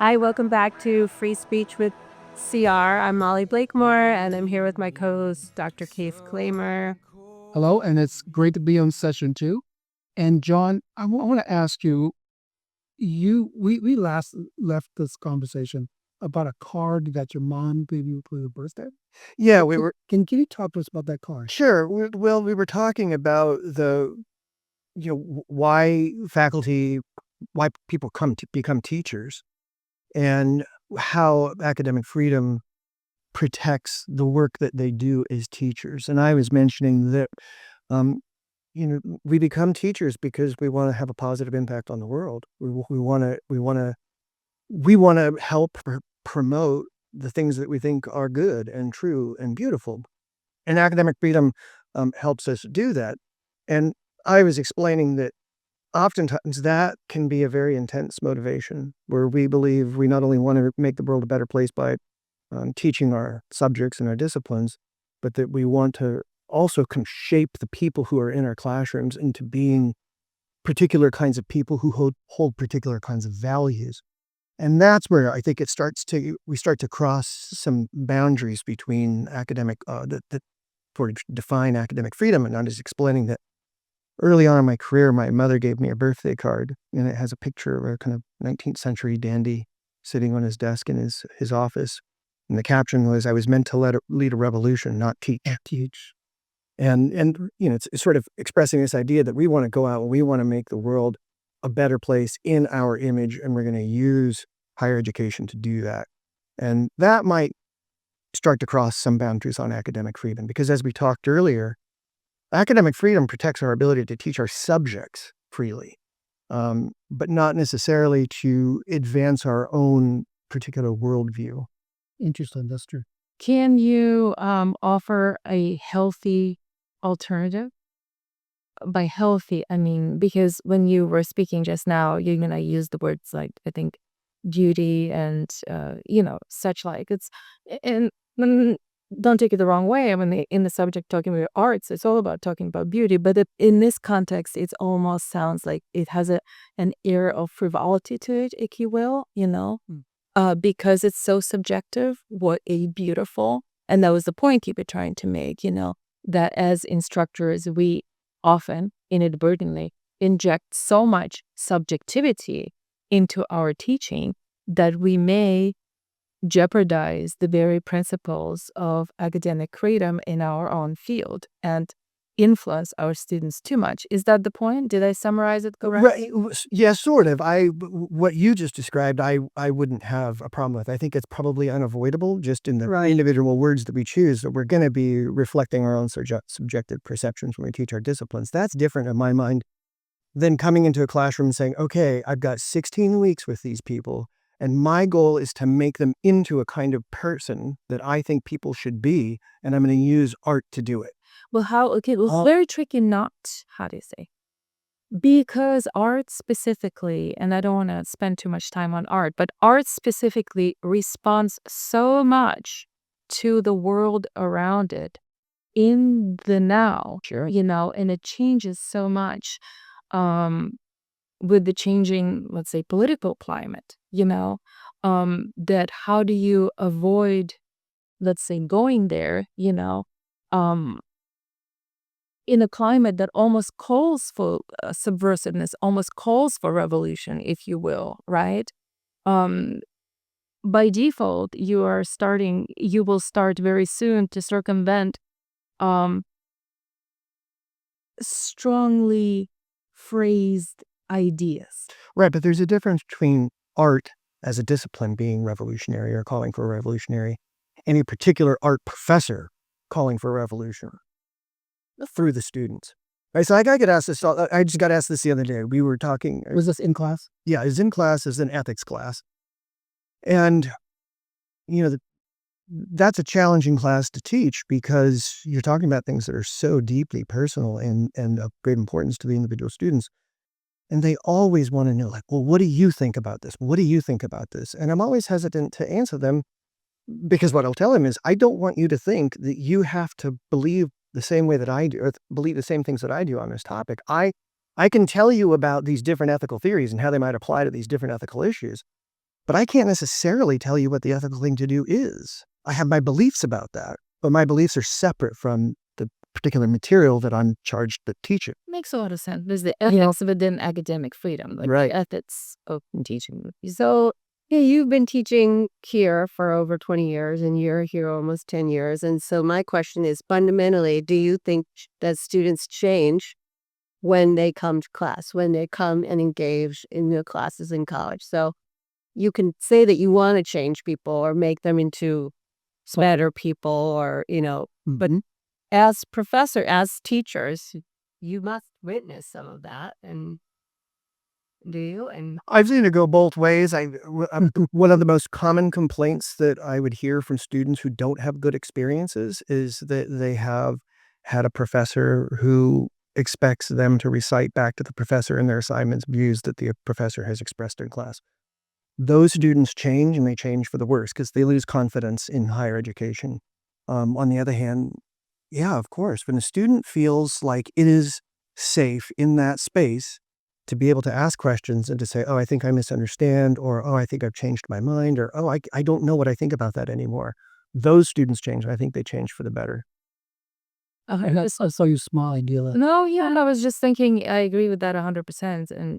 Hi, welcome back to Free Speech with CR. I'm Molly Blakemore, and I'm here with my co-host, Dr. Keith Klamer. Hello, and it's great to be on session 2. And John, I want to ask you, we last left this conversation about a card that your mom gave you for your birthday. Yeah, we were Can you talk to us about that card? sure. We were talking about why faculty, why people come to become teachers, and how academic freedom protects the work that they do as teachers. And I was mentioning that, um, we become teachers because we want to have a positive impact on the world. We want to help promote the things that we think are good and true and beautiful. And academic freedom helps us do that. And I was explaining that oftentimes that can be a very intense motivation where we believe we not only want to make the world a better place by teaching our subjects and our disciplines, but that we want to also shape the people who are in our classrooms into being particular kinds of people who hold particular kinds of values. And that's where I think we start to cross some boundaries between academic, that for define academic freedom. And I was explaining that early on in my career, my mother gave me a birthday card, and it has a picture of a kind of 19th century dandy sitting on his desk in his office. And the caption was, "I was meant to lead a revolution, not teach." Teach. And it's sort of expressing this idea that we want to go out and we want to make the world a better place in our image, and we're going to use higher education to do that. And that might start to cross some boundaries on academic freedom, because as we talked earlier, academic freedom protects our ability to teach our subjects freely, but not necessarily to advance our own particular worldview. Interesting. That's true. Can you offer a healthy alternative? By healthy, I mean, because when you were speaking just now, you're going to use the words like, I think, beauty and, such like. And mm, don't take it the wrong way. I mean, in the subject talking about arts, it's all about talking about beauty. But in this context, it almost sounds like it has an air of frivolity to it, if you will, because it's so subjective, what a beautiful, and that was the point you were trying to make, that as instructors, we often inadvertently inject so much subjectivity into our teaching that we may jeopardize the very principles of academic freedom in our own field and influence our students too much. Is that the point? Did I summarize it correctly? Right. Yeah, sort of. What you just described, I wouldn't have a problem with. I think it's probably unavoidable just in the individual words that we choose, that we're going to be reflecting our own subjective perceptions when we teach our disciplines. That's different in my mind than coming into a classroom and saying, okay, I've got 16 weeks with these people, and my goal is to make them into a kind of person that I think people should be, and I'm going to use art to do it. Well, very tricky not, how do you say? Because art specifically, and I don't want to spend too much time on art, but art specifically responds so much to the world around it in the now, Sure. and it changes so much um, with the changing, let's say, political climate, that how do you avoid, let's say, going there, um, in a climate that almost calls for subversiveness, almost calls for revolution, if you will, right? Um, by default, you will start very soon to circumvent um, strongly phrased ideas. Right, but there's a difference between art as a discipline being revolutionary or calling for a revolutionary, and a particular art professor calling for a revolution through the students. Right, so I got asked this. I just got asked this the other day. We were talking. Was this in class? Yeah, it was in class. It was an ethics class, and you know, that's a challenging class to teach because you're talking about things that are so deeply personal and of great importance to the individual students. And they always want to know, like, well, what do you think about this? What do you think about this? And I'm always hesitant to answer them because what I'll tell them is, I don't want you to think that you have to believe the same way that I do, or believe the same things that I do on this topic. I can tell you about these different ethical theories and how they might apply to these different ethical issues. but I can't necessarily tell you what the ethical thing to do is. I have my beliefs about that, but my beliefs are separate from the particular material that I'm charged to teach it. Makes a lot of sense. There's the ethics within academic freedom, like Right. the ethics of teaching. So, yeah, you've been teaching here for over 20 years and you're here almost 10 years. And so my question is fundamentally, do you think that students change when they come to class, when they come and engage in the classes in college? So you can say that you want to change people or make them into better people or, but Mhm. as as teachers, you must witness some of that. And do you? And I've seen it go both ways. One of the most common complaints that I would hear from students who don't have good experiences is that they have had a professor who expects them to recite back to the professor in their assignments views that the professor has expressed in class. Those students change, and they change for the worse because they lose confidence in higher education. On the other hand, yeah, of course, when a student feels like it is safe in that space to be able to ask questions and to say, oh, I think I misunderstand, or oh, I think I've changed my mind, or oh, I don't know what I think about that anymore. Those students change. I think they change for the better. I saw you smile, Dila. No, yeah, I was just thinking, I agree with that 100%. And,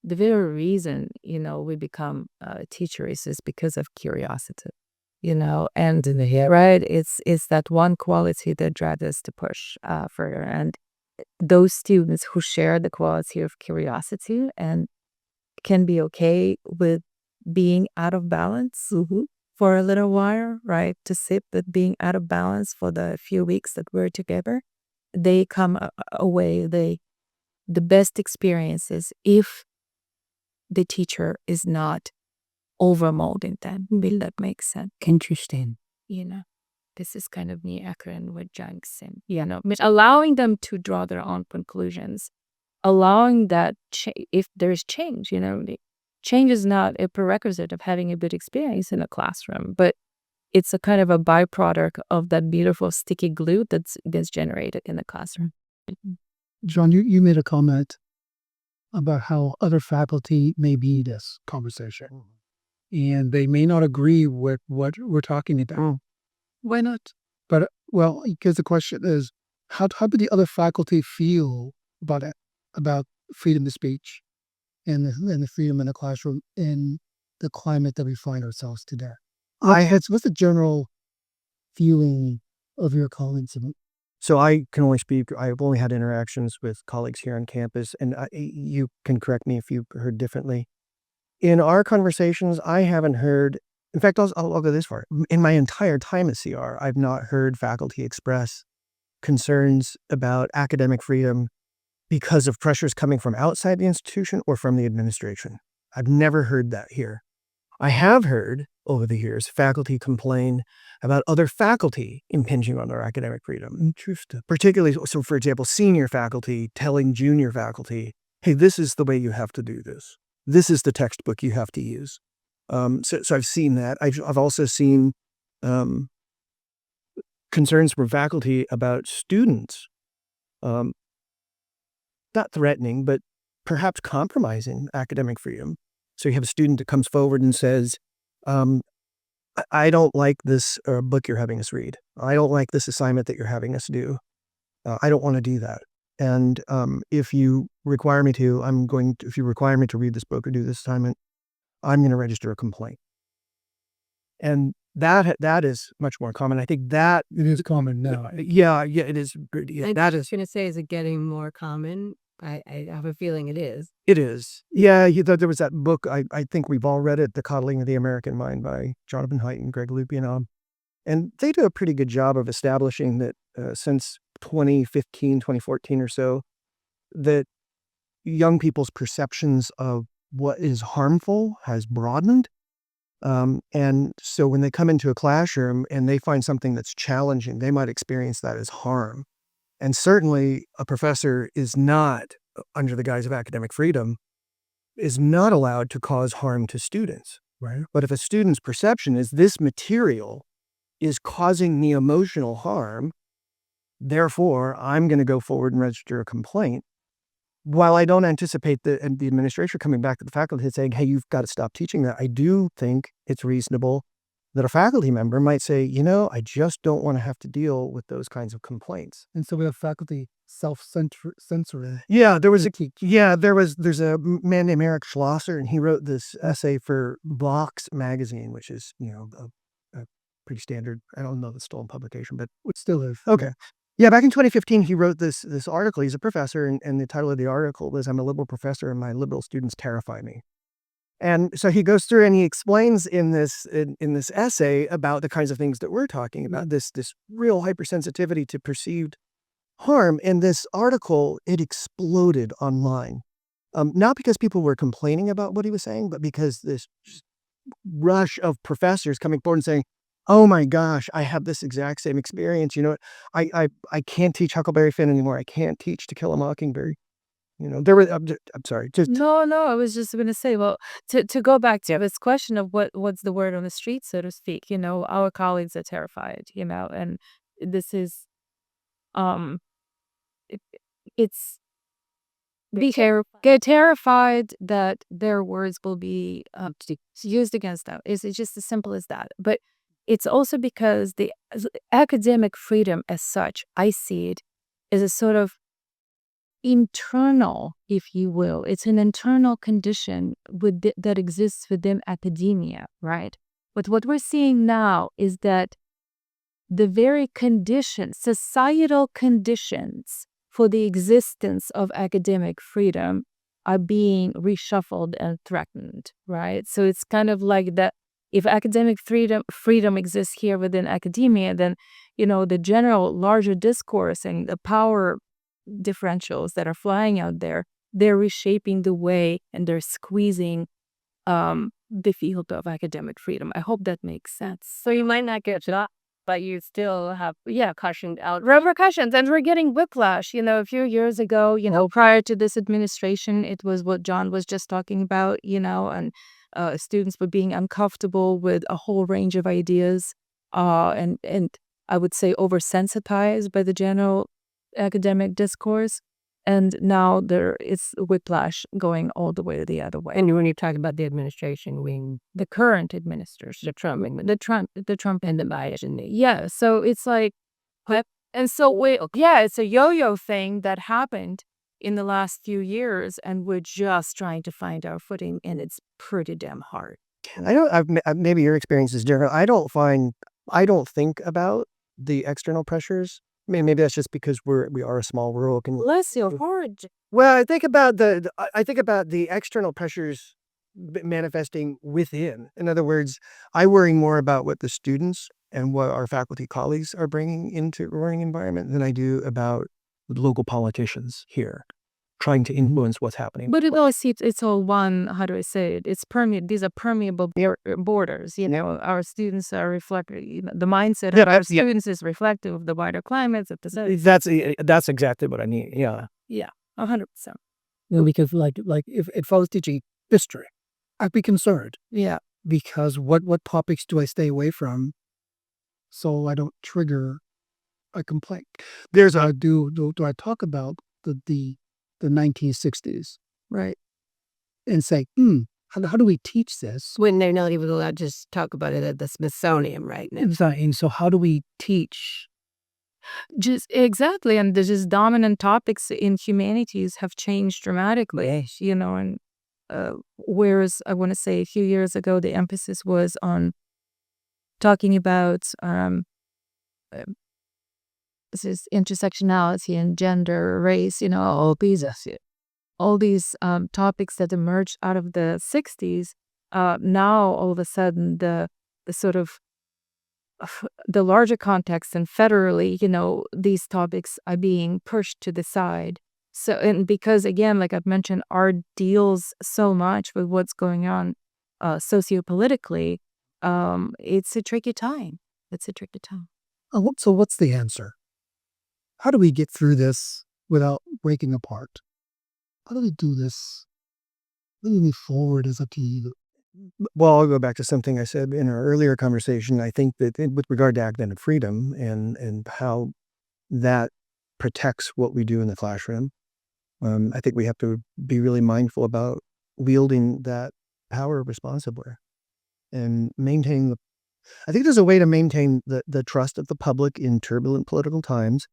the very reason, we become teachers is because of curiosity, and right, it's that one quality that drives us to push further. And those students who share the quality of curiosity and can be okay with being out of balance for a little while, right? To sit with being out of balance for the few weeks that we're together, they come away the best experiences if the teacher is not overmolding them. Will that make sense? Interesting. This is kind of me echoing what Jung said. Allowing them to draw their own conclusions, allowing that if there's change, change is not a prerequisite of having a good experience in a classroom, but it's a kind of a byproduct of that beautiful sticky glue that's generated in the classroom. John, you made a comment about how other faculty may be this conversation, and they may not agree with what we're talking about. Why not? But well, because the question is, how do the other faculty feel about it, about freedom of speech and the freedom in the classroom in the climate that we find ourselves today? What's the general feeling of your colleagues? So I can only speak, I've only had interactions with colleagues here on campus, and you can correct me if you've heard differently. In our conversations, I haven't heard, in fact, I'll go this far. In my entire time at CR, I've not heard faculty express concerns about academic freedom because of pressures coming from outside the institution or from the administration. I've never heard that here. I have heard over the years faculty complain about other faculty impinging on their academic freedom. Interesting. Particularly, so for example, senior faculty telling junior faculty, hey, this is the way you have to do this. This is the textbook you have to use. So I've seen that. I've also seen concerns from faculty about students, not threatening, but perhaps compromising academic freedom. So you have a student that comes forward and says, I don't like this book you're having us read. I don't like this assignment that you're having us do. I don't want to do that. And if you require me to, if you require me to read this book or do this assignment, I'm going to register a complaint. And that is much more common. I think that It is common now. yeah, it is. Yeah, that is. going to say, is it getting more common? I have a feeling it is. It is. Yeah, there was that book, I think we've all read it, The Coddling of the American Mind by Jonathan Haidt and Greg Lukian. And they do a pretty good job of establishing that since 2015, 2014 or so, that young people's perceptions of what is harmful has broadened. And so when they come into a classroom and they find something that's challenging, they might experience that as harm. And certainly a professor is not, under the guise of academic freedom, is not allowed to cause harm to students. Right. But if a student's perception is this material is causing me emotional harm, therefore I'm going to go forward and register a complaint, while I don't anticipate the administration coming back to the faculty and saying, hey, you've got to stop teaching that, I do think it's reasonable that a faculty member might say, I just don't want to have to deal with those kinds of complaints. And so we have faculty self-censoring. Yeah, there's a man named Eric Schlosser, and he wrote this essay for Vox magazine, which is, a pretty standard, I don't know if it's still in publication, but It still is. okay. Yeah, back in 2015, he wrote this article. He's a professor, and the title of the article was "I'm a liberal professor, and my liberal students terrify me." And so he goes through and he explains in this essay about the kinds of things that we're talking about, this real hypersensitivity to perceived harm. In this article, it exploded online, not because people were complaining about what he was saying, but because this rush of professors coming forward and saying, oh my gosh, I have this exact same experience. I can't teach Huckleberry Finn anymore. I can't teach To Kill a Mockingbird. There were, I'm sorry, just, No, I was just gonna say, well, to go back to this question of what's the word on the street, so to speak, our colleagues are terrified, and this is um it, it's they're terrified that their words will be used against them. It's just as simple as that. But it's also because the academic freedom as such, I see it as a sort of internal, if you will. It's an internal condition that exists within academia, right? But what we're seeing now is that the very societal conditions for the existence of academic freedom are being reshuffled and threatened, right? So it's kind of like that. If academic freedom exists here within academia, then the general larger discourse and the power differentials that are flying out there, they're reshaping the way and they're squeezing the field of academic freedom. I hope that makes sense. So you might not get shot, but you still have, cushioned out repercussions, and we're getting whiplash. A few years ago, Prior to this administration, it was what John was just talking about, and students were being uncomfortable with a whole range of ideas, and I would say oversensitized by the general academic discourse. And now there is whiplash going all the way the other way. And when you talk about the administration wing, The current administration, the Trump, the Trump and the Biden, yeah. So it's like, and so it's a yo-yo thing that happened in the last few years, and we're just trying to find our footing, and it's pretty damn hard. maybe your experience is different. I don't think about the external pressures. I mean, maybe that's just because we are a small rural. Bless your heart. Well, I think about the external pressures manifesting within. In other words, I worry more about what the students and what our faculty colleagues are bringing into the learning environment than I do about the local politicians here trying to influence what's happening. But it's all one, how do I say it? These are permeable borders. Our students are reflective. The mindset of our students is reflective of the wider climates of the city. That's exactly what I mean. Yeah. Yeah, 100%. Because like if I was teaching history, I'd be concerned Yeah. because what topics do I stay away from so I don't trigger a complaint? There's Do I talk about the 1960s Right. and say, how do we teach this? when they're not even allowed to just talk about it at the Smithsonian right now. And so how do we teach? Just exactly, and the just dominant topics in humanities have changed dramatically. And whereas I want to say a few years ago the emphasis was on talking about this is intersectionality and gender, race, all these topics that emerged out of the 60s. Now all of a sudden the sort of the larger context and federally, these topics are being pushed to the side. So, and because again, like I've mentioned, art deals so much with what's going on sociopolitically, it's a tricky time. So what's the answer? How do we get through this without breaking apart? How do we do this? How do we move forward as a team? Well, I'll go back to something I said in our earlier conversation. I think that with regard to academic freedom and how that protects what we do in the classroom, I think we have to be really mindful about wielding that power responsibly and maintaining I think there's a way to maintain the trust of the public in turbulent political times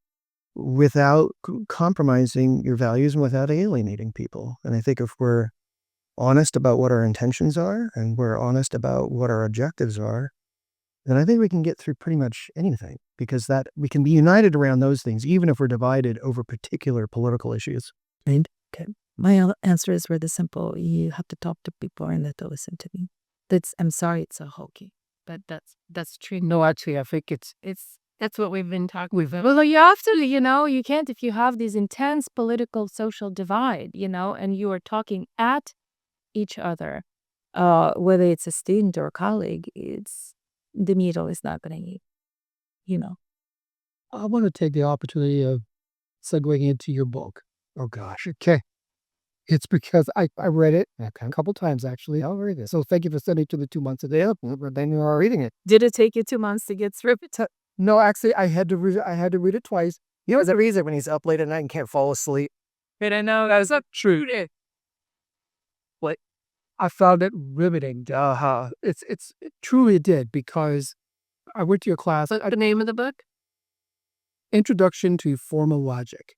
without compromising your values and without alienating people. And I think if we're honest about what our intentions are and we're honest about what our objectives are, then I think we can get through pretty much anything, because that we can be united around those things, even if we're divided over particular political issues. And okay, my answer is really simple. You have to talk to people and let them listen to me. I'm sorry, it's so hokey, but that's true. No, actually, I think That's what we've been talking about. Well, you have to, you can't, if you have these intense political social divide, and you are talking at each other, whether it's a student or a colleague, the needle is not going to, I want to take the opportunity of segueing into your book. Oh gosh. Okay. It's because I read it a couple times, actually. I'll read it. So thank you for sending it to me 2 months ago. But then you are reading it. Did it take you 2 months to get through it? No, actually, I had to read it. I had to read it twice. You know, the reason when he's up late at night and can't fall asleep. But I know that's not true. I found it riveting. It truly did, because I went to your class. What's the name of the book? Introduction to Formal Logic.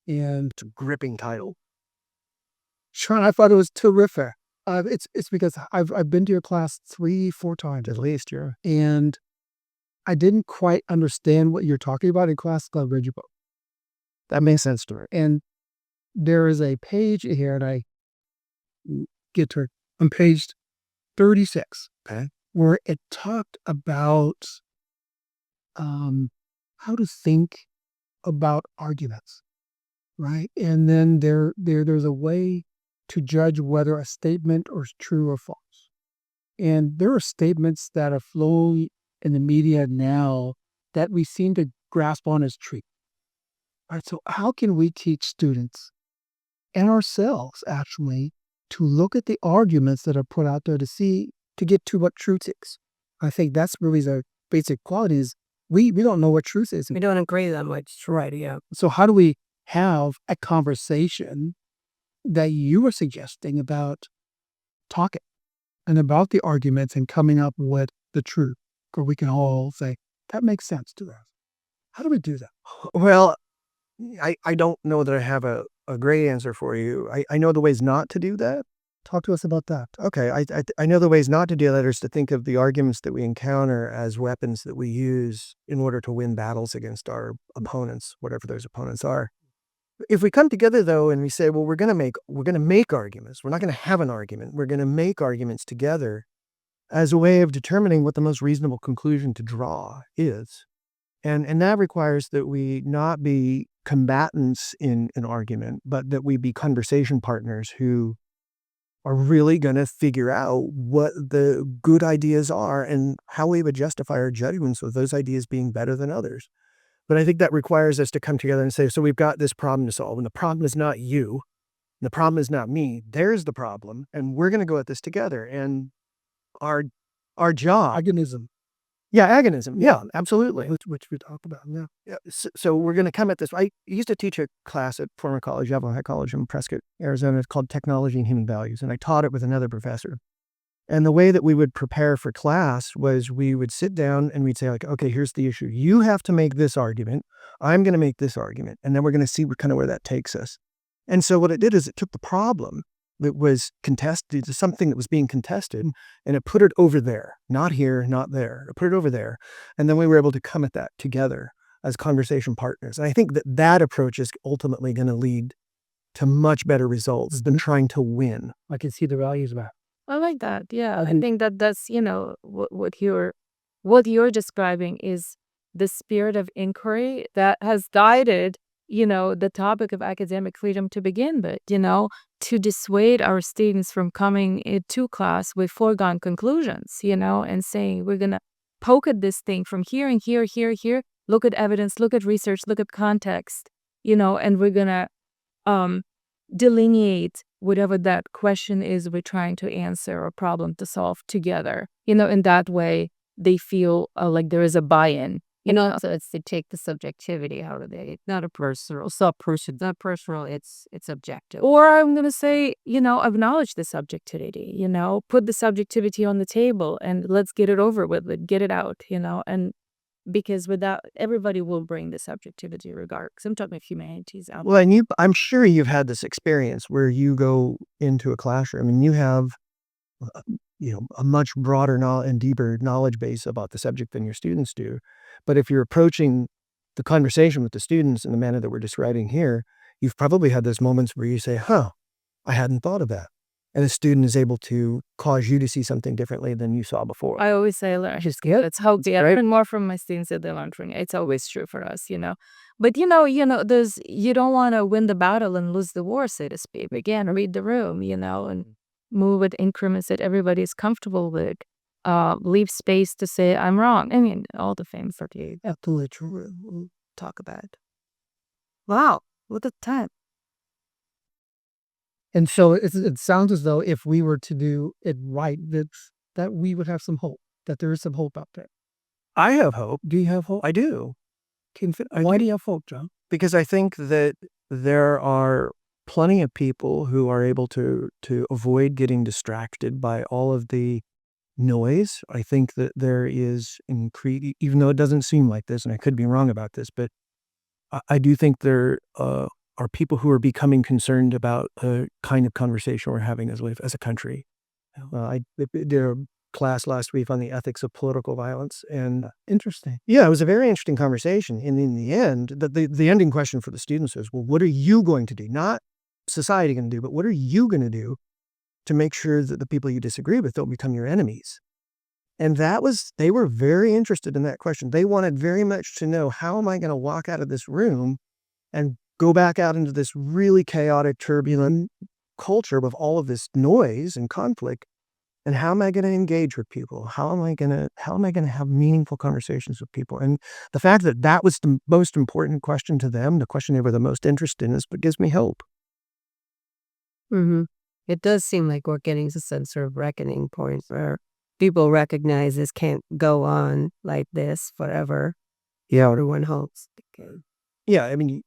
And It's a gripping title. Sean, I thought it was terrific. It's because I've been to your class 3-4 times At least, yeah. and I didn't quite understand what you're talking about in class. So I read your book, That makes sense to me. and there is a page here, and I get to it on page 36, Okay. where it talked about how to think about arguments, right? And then there's a way to judge whether a statement is true or false. And there are statements that are flowing in the media now that we seem to grasp on as truth. All right, so how can we teach students and ourselves, actually, to look at the arguments that are put out there to get to what truth is? I think that's really the basic quality is we don't know what truth is. We don't agree that much, right? Yeah. So how do we have a conversation that you were suggesting about talking and about the arguments and coming up with the truth, where we can all say, that makes sense to us? How do we do that? Well, I don't know that I have a great answer for you. I know the ways not to do that. Talk to us about that. Okay, I know the ways not to do that is to think of the arguments that we encounter as weapons that we use in order to win battles against our opponents, whatever those opponents are. If we come together though and we say, well, we're going to make arguments. We're not going to have an argument. We're going to make arguments together as a way of determining what the most reasonable conclusion to draw is. And that requires that we not be combatants in an argument, but that we be conversation partners who are really going to figure out what the good ideas are and how we would justify our judgments of those ideas being better than others. But I think that requires us to come together and say, so we've got this problem to solve, and the problem is not you, and the problem is not me. There's the problem, and we're going to go at this together. And our job, Agonism, agonism, yeah, absolutely. which we talk about. Yeah. Yeah, so we're going to come at this. I used to teach a class at former college, Yavapai High College in Prescott, Arizona. It's called Technology and Human Values, and I taught it with another professor. And the way that we would prepare for class was we would sit down and we'd say, like, okay, here's the issue. You have to make this argument. I'm going to make this argument. And then we're going to see kind of where that takes us. And so what it did is it took the problem that was contested, something that was being contested, and it put it over there, not here, not there. It put it over there. And then we were able to come at that together as conversation partners. And I think that approach is ultimately going to lead to much better results than trying to win. I can see the values of that. I like that. Yeah, I think that's what you're describing is the spirit of inquiry that has guided the topic of academic freedom to begin with. To dissuade our students from coming into class with foregone conclusions. And saying we're gonna poke at this thing from here and here, here. Look at evidence. Look at research. Look at context. And we're gonna delineate whatever that question is we're trying to answer or problem to solve together. In that way, they feel like there is a buy-in, You know, so it's to take the subjectivity out of it. It's not a personal, it's not personal, it's objective. Or I'm going to say, acknowledge the subjectivity, put the subjectivity on the table and let's get it over with, get it out, and because without everybody will bring the subjectivity regard. Because I'm talking about humanities out. Well, and I'm sure you've had this experience where you go into a classroom and you have, a much broader and deeper knowledge base about the subject than your students do. But if you're approaching the conversation with the students in the manner that we're describing here, you've probably had those moments where you say, I hadn't thought of that. And a student is able to cause you to see something differently than you saw before. I always say, just good. That's how I learn more from my students than they learn from me. It's always true for us, But there's you don't want to win the battle and lose the war, so to speak. Again, read the room, and move with increments that everybody's comfortable with. Leave space to say I'm wrong. I mean, all the famous 38. Absolutely true. We'll talk about it. Wow, look at the time. And so it sounds as though if we were to do it right, that we would have some hope, that there is some hope out there. I have hope. Do you have hope? I do. Why do you have hope, John? Because I think that there are plenty of people who are able to avoid getting distracted by all of the noise. I think that there is, even though it doesn't seem like this, and I could be wrong about this, but I do think there are people who are becoming concerned about the kind of conversation we're having as a country. I did a class last week on the ethics of political violence, and Interesting. yeah, it was a very interesting conversation. And in the end, the ending question for the students is, well, what are you going to do? Not society going to do, but what are you going to do to make sure that the people you disagree with don't become your enemies? And they were very interested in that question. They wanted very much to know, how am I going to walk out of this room and go back out into this really chaotic, turbulent culture with all of this noise and conflict? And how am I going to engage with people? How am I going to have meaningful conversations with people? And the fact that was the most important question to them, the question they were the most interested in, is what gives me hope. Mm-hmm. It does seem like we're getting to some sort of reckoning point where people recognize this can't go on like this forever. Yeah. Everyone hopes. Yeah. I mean,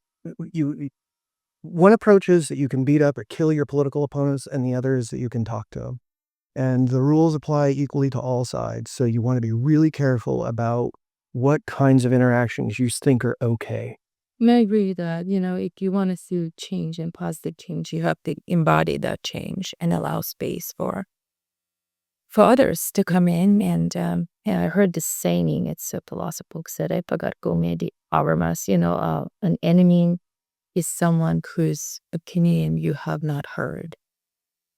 one approach is that you can beat up or kill your political opponents, and the other is that you can talk to them. And the rules apply equally to all sides. So you want to be really careful about what kinds of interactions you think are okay. I agree with that. If you want to see change and positive change, you have to embody that change and allow space for others to come in. And I heard this saying, it's a philosopher said, I forgot Gomedi Habermas, an enemy is someone whose opinion you have not heard.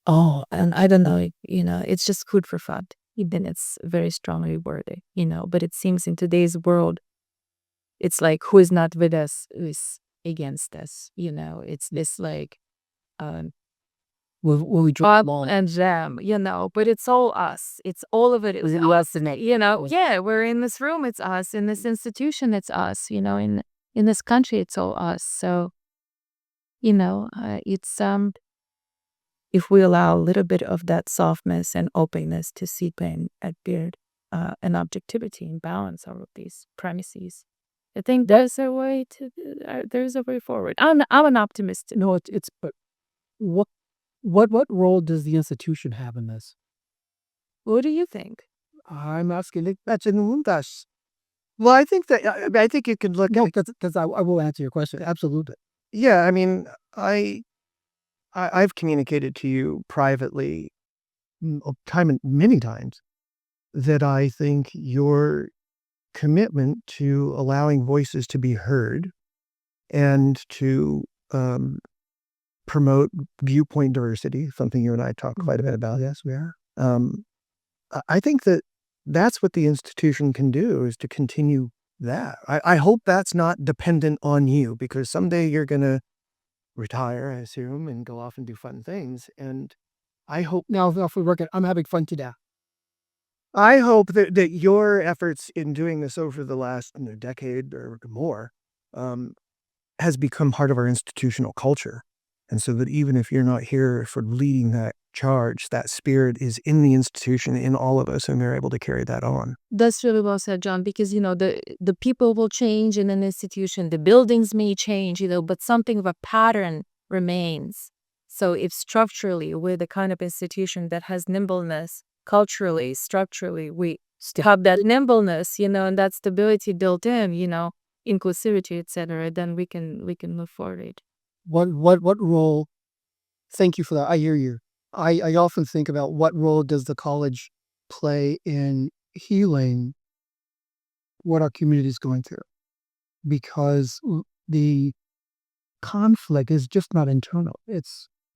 Oh, and I don't know, it's just food for thought. Even it's very strongly worded, but it seems in today's world, it's like, who is not with us is against us, it's this like, Will we drop Bob and them, but it's all us. It's all of it. It's us, yeah, we're in this room, it's us. In this institution, it's us. In this country, it's all us. So, it's if we allow a little bit of that softness and openness to seep in at beard and objectivity and balance all of these premises, I think there's a way forward. I'm an optimist. No, but what role does the institution have in this? What do you think? I'm asking. That's in Mundas. Well, I think you could look. No, because I will answer your question. Absolutely. Yeah, I mean, I've communicated to you privately many times that I think your commitment to allowing voices to be heard and to promote viewpoint diversity, something you and I talk quite a bit about. Yes, we are. I think that's what the institution can do, is to continue that. I hope that's not dependent on you, because someday you're going to retire, I assume, and go off and do fun things. And I hope Now, if we work it, I'm having fun today. I hope that your efforts in doing this over the last decade or more has become part of our institutional culture. And so that even if you're not here for leading that charge, that spirit is in the institution, in all of us, and we're able to carry that on. That's really well said, John, because, the people will change in an institution, the buildings may change, but something of a pattern remains. So if structurally we're the kind of institution that has nimbleness, culturally, structurally, we have that nimbleness, and that stability built in, inclusivity, etc., then we can move forward. What role? Thank you for that. I hear you. I often think about what role does the college play in healing what our community is going through, because the conflict is just not internal.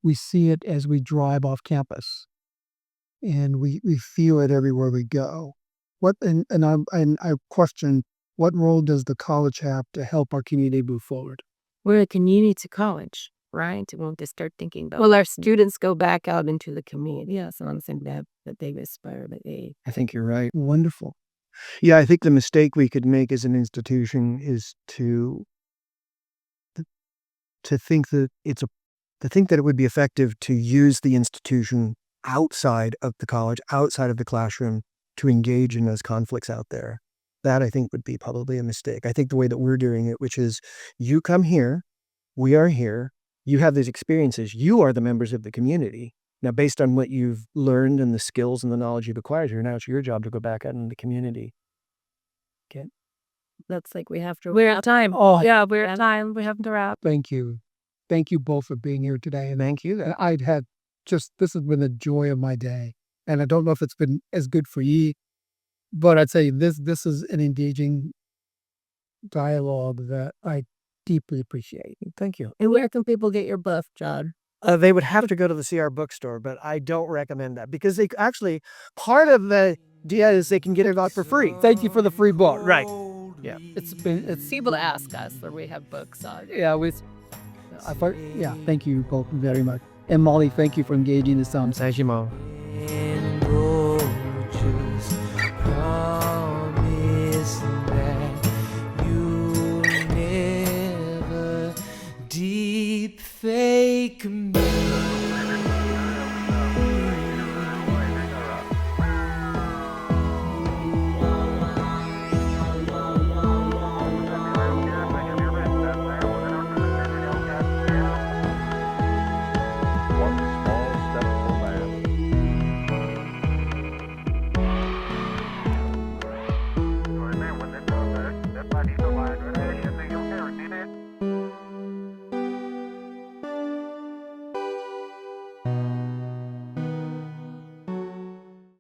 We see it as we drive off campus, and we feel it everywhere we go. I question, what role does the college have to help our community move forward? We're a community college, right? We want to start thinking about. Well, our students go back out into the community. Yeah, so I'm saying that they aspire, that they. I think you're right. Wonderful. Yeah, I think the mistake we could make as an institution is to think that it would be effective to use the institution outside of the college, outside of the classroom, to engage in those conflicts out there. That, I think, would be probably a mistake. I think the way that we're doing it, which is you come here, we are here, you have these experiences, you are the members of the community. Now, based on what you've learned and the skills and the knowledge you've acquired here, now it's your job to go back out in the community. That's like we have to. We're at time. Oh, Yeah, we're at time. We have to wrap. thank you. Thank you both for being here today. And Thank you. this has been the joy of my day. And I don't know if it's been as good for you, but I'd say this is an engaging dialogue that I deeply appreciate. Thank you. And where can people get your book, John? They would have to go to the CR bookstore, but I don't recommend that because they actually, part of the idea is they can get it out for free. Thank you for the free book. Right. Yeah. It's People ask us where we have books on. thank you both very much. And Molly, thank you for engaging this. 谢谢猫。